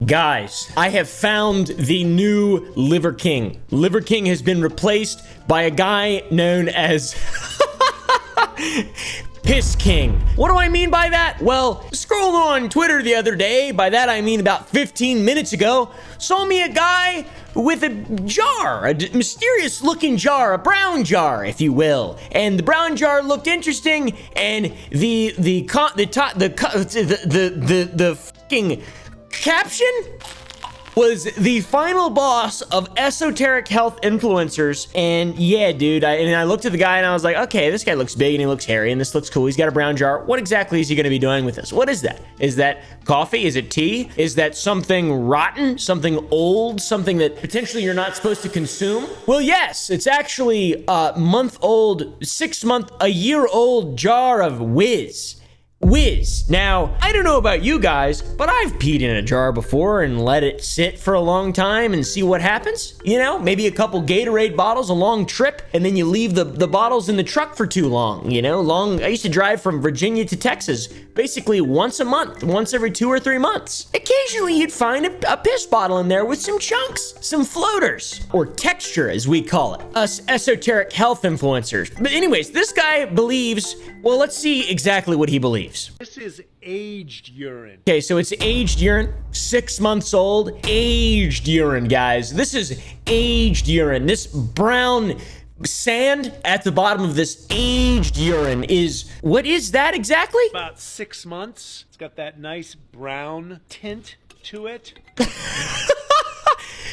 Guys, I have found the new Liver King. Liver King has been replaced by a guy known as Piss King. What do I mean by that? Well, scrolled on Twitter the other day, by that I mean about 15 minutes ago, saw me a guy with a jar, a mysterious looking jar, a brown jar, if you will. And the brown jar looked interesting, and the fucking caption was the final boss of esoteric health influencers. And yeah, dude, I looked at the guy and I was like, okay, this guy looks big and he looks hairy and this looks cool. He's got a brown jar. What exactly is he going to be doing with this? What is that? Is that coffee? Is it tea? Is that something rotten? Something old? Something that potentially you're not supposed to consume? Well, yes, it's actually a month-old, 6-month, a year-old jar of whiz. Now, I don't know about you guys, but I've peed in a jar before and let it sit for a long time and see what happens. You know, maybe a couple Gatorade bottles, a long trip, and then you leave the bottles in the truck for too long, you know, I used to drive from Virginia to Texas basically once a month, once every 2 or 3 months. Occasionally, you'd find a piss bottle in there with some chunks, some floaters, or texture, as we call it, us esoteric health influencers. But anyways, this guy believes, well, let's see exactly what he believes. This is aged urine. Okay, so it's aged urine, 6 months old, aged urine, guys. This is aged urine. This brown sand at the bottom of this aged urine is, what is that exactly? About 6 months. It's got that nice brown tint to it.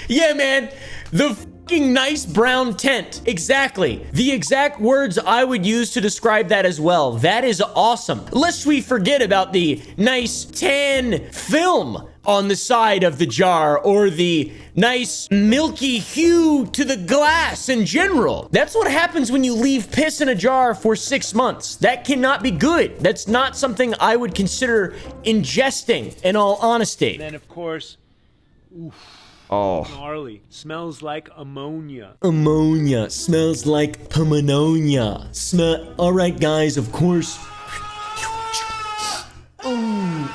Yeah, man, the fucking nice brown tint. Exactly. The exact words I would use to describe that as well. That is awesome. Lest we forget about the nice tan film on the side of the jar or the nice milky hue to the glass in general. That's what happens when you leave piss in a jar for 6 months. That cannot be good. That's not something I would consider ingesting, in all honesty. And then, of course, oof. Oh. Gnarly. Smells like ammonia. Ammonia. Smells like pneumonia. All right, guys, of course.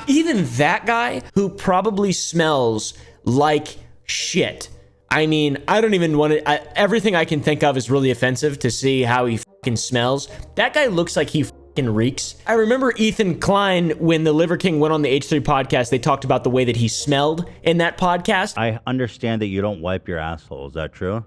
Even that guy who probably smells like shit. I mean, I don't even want to, everything I can think of is really offensive to see how he fucking smells. That guy looks like he reeks. I remember Ethan Klein, when the Liver King went on the H3 podcast, they talked about the way that he smelled in that podcast. I understand that you don't wipe your asshole. Is that true?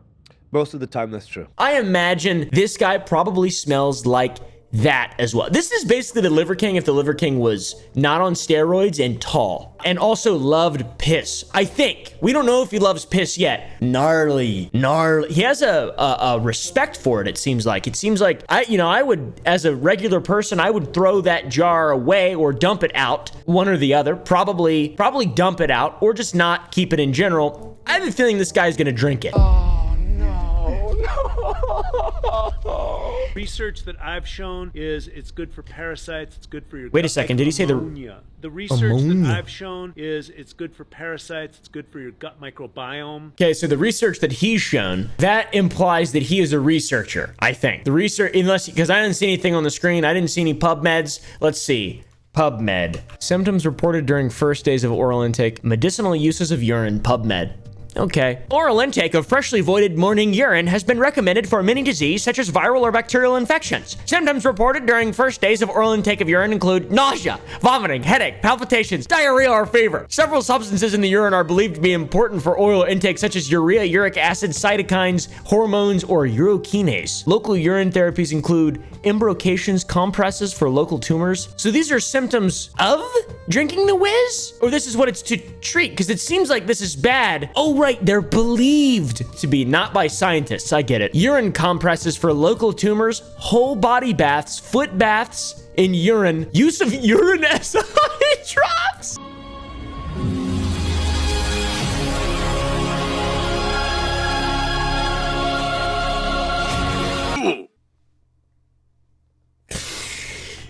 Most of the time, that's true. I imagine this guy probably smells like that as well. This is basically the Liver King if the Liver King was not on steroids and tall, and also loved piss. I think. We don't know if he loves piss yet. Gnarly. He has a respect for it, it seems like. It seems like, I would, as a regular person, I would throw that jar away or dump it out, one or the other. Probably dump it out, or just not keep it in general. I have a feeling this guy's gonna drink it. Oh, no. Research that I've shown is it's good for parasites, it's good for your Wait a second, did he say ammonia. The research that I've shown is it's good for parasites, it's good for your gut microbiome. Okay, so the research that he's shown, that implies that he is a researcher, I think. The research, because I didn't see anything on the screen, I didn't see any PubMeds. Let's see. PubMed. Symptoms reported during first days of oral intake. Medicinal uses of urine. PubMed. Okay. Oral intake of freshly voided morning urine has been recommended for many diseases such as viral or bacterial infections. Symptoms reported during first days of oral intake of urine include nausea, vomiting, headache, palpitations, diarrhea, or fever. Several substances in the urine are believed to be important for oral intake such as urea, uric acid, cytokines, hormones, or urokinase. Local urine therapies include embrocations, compresses for local tumors. So these are symptoms of drinking the whiz? Or this is what it's to treat? Because it seems like this is bad. Oh, right, they're believed to be, not by scientists, I get it. Urine compresses for local tumors, whole body baths, foot baths in urine, use of urine as eye drops.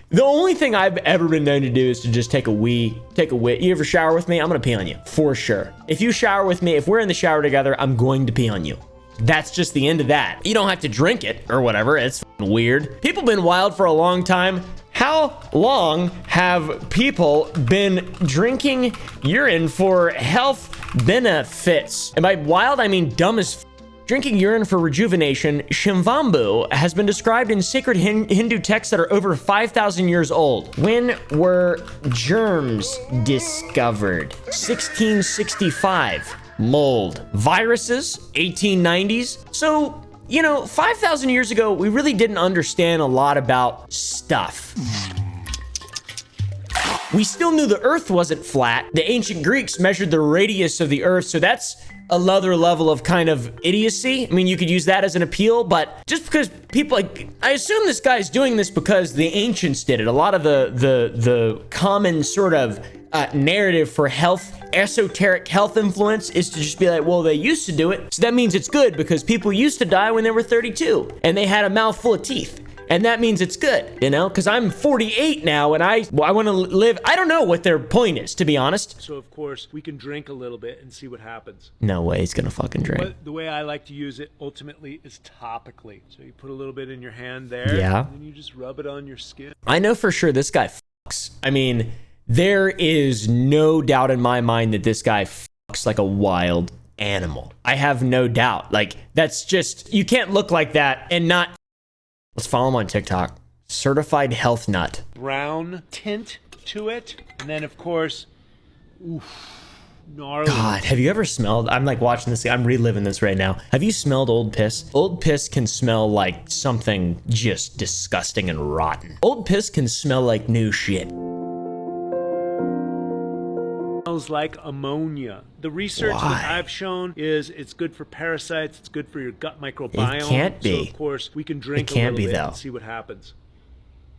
The only thing I've ever been known to do is to just take a wee. You ever shower with me? I'm gonna pee on you, for sure. If you shower with me, if we're in the shower together, I'm going to pee on you. That's just the end of that. You don't have to drink it or whatever, it's weird. People have been wild for a long time. How long have people been drinking urine for health benefits? And by wild, I mean dumb as f. Drinking urine for rejuvenation, Shivambu, has been described in sacred Hindu texts that are over 5,000 years old. When were germs discovered? 1665. Mold. Viruses? 1890s. So, you know, 5,000 years ago, we really didn't understand a lot about stuff. We still knew the Earth wasn't flat. The ancient Greeks measured the radius of the Earth, so that's another level of kind of idiocy. I mean, you could use that as an appeal, but just because people, like, I assume this guy's doing this because the ancients did it. A lot of the common sort of narrative for health, esoteric health influence, is to just be like, well, they used to do it, so that means it's good because people used to die when they were 32 and they had a mouthful of teeth. And that means it's good, you know, because I'm 48 now and I want to live. I don't know what their point is, to be honest. So, of course, we can drink a little bit and see what happens. No way he's going to fucking drink. But the way I like to use it ultimately is topically. So you put a little bit in your hand there. Yeah. And then you just rub it on your skin. I know for sure this guy fucks. I mean, there is no doubt in my mind that this guy fucks like a wild animal. I have no doubt. Like, that's just, you can't look like that and not. Let's follow him on TikTok. Certified health nut. Brown tint to it. And then, of course, oof, gnarly. God, have you ever smelled? I'm like watching this. I'm reliving this right now. Have you smelled old piss? Old piss can smell like something just disgusting and rotten. Old piss can smell like new shit. Smells like ammonia. The research Why? that I've shown is it's good for parasites, it's good for your gut microbiome. It can't be. So of course we can drink It can't a be, little bit though. and see what happens.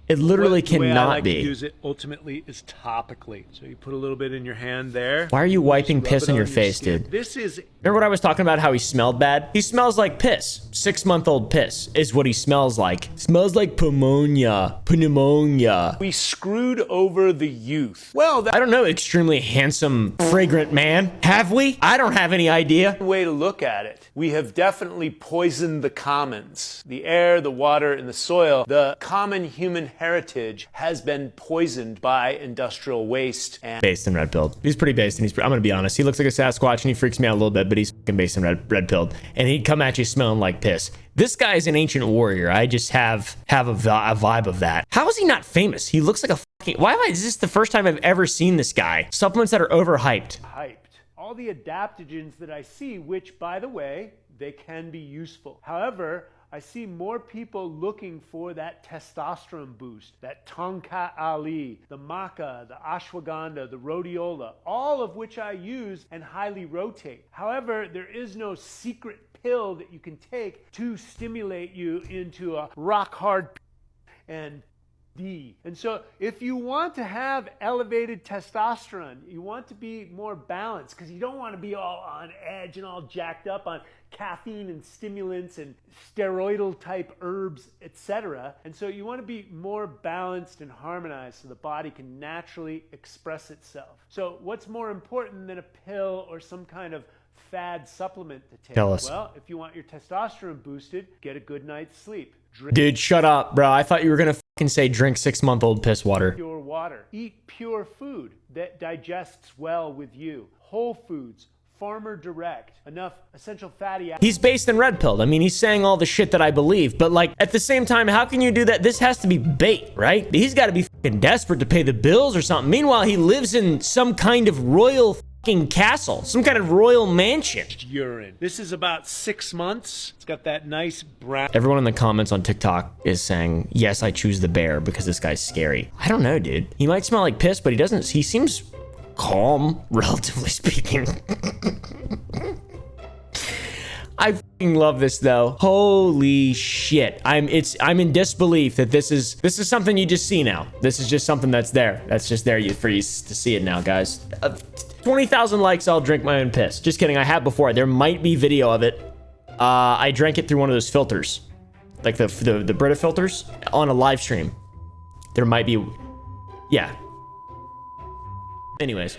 It literally The way I cannot like be. to use it ultimately is topically. So you put a little bit in your hand there. Why are you wiping Just rub piss it on your your face, skin. dude? This is Remember what I was talking about, how he smelled bad? He smells like piss. 6-month-old piss is what he smells like. Smells like pneumonia. Pneumonia. we screwed over the youth. Well, I don't know, extremely handsome, fragrant man. Have we? I don't have any idea. way to look at it. We have definitely poisoned the commons. The air, the water, and the soil. The common human heritage has been poisoned by industrial waste and Based and red pilled. He's pretty based, and I'm gonna be honest. He looks like a Sasquatch, and he freaks me out a little bit, but he's fucking based and red pilled, and he'd come at you smelling like piss. This guy is an ancient warrior. I just have a vibe of that. How is he not famous? He looks like a fucking. Is this the first time I've ever seen this guy? Supplements that are overhyped. hyped. All the adaptogens that I see, which, by the way, they can be useful. However, I see more people looking for that testosterone boost, that Tonka Ali, the maca, the ashwagandha, the rhodiola, all of which I use and highly rotate. However, there is no secret pill that you can take to stimulate you into a rock hard and D. And so if you want to have elevated testosterone, you want to be more balanced, because you don't want to be all on edge and all jacked up on caffeine and stimulants and steroidal type herbs, etc. And so you want to be more balanced and harmonized so the body can naturally express itself. So what's more important than a pill or some kind of fad supplement to take? Tell us. Well, if you want your testosterone boosted, get a good night's sleep. Dude, shut up, bro. I thought you were gonna fucking say drink 6-month-old piss water. Pure water. Eat pure food that digests well with you. Whole foods, farmer direct, enough essential fatty acids. He's based in red pilled. I mean, he's saying all the shit that I believe, but like at the same time, how can you do that? This has to be bait, right? He's got to be fucking desperate to pay the bills or something. Meanwhile, he lives in some kind of royal fucking castle, some kind of royal mansion. Urine. This is about 6 months. It's got that nice brown. Everyone in the comments on TikTok is saying, yes, I choose the bear because this guy's scary. I don't know, dude. He might smell like piss, but he doesn't. He seems calm, relatively speaking. I fucking love this though. Holy shit. I'm in disbelief that this is something you just see now. This is just something that's there. That's just there for you to see it now, guys. 20,000 likes, I'll drink my own piss. Just kidding, I have before. There might be video of it. I drank it through one of those filters. Like the Brita filters on a live stream. There might be, yeah. Anyways.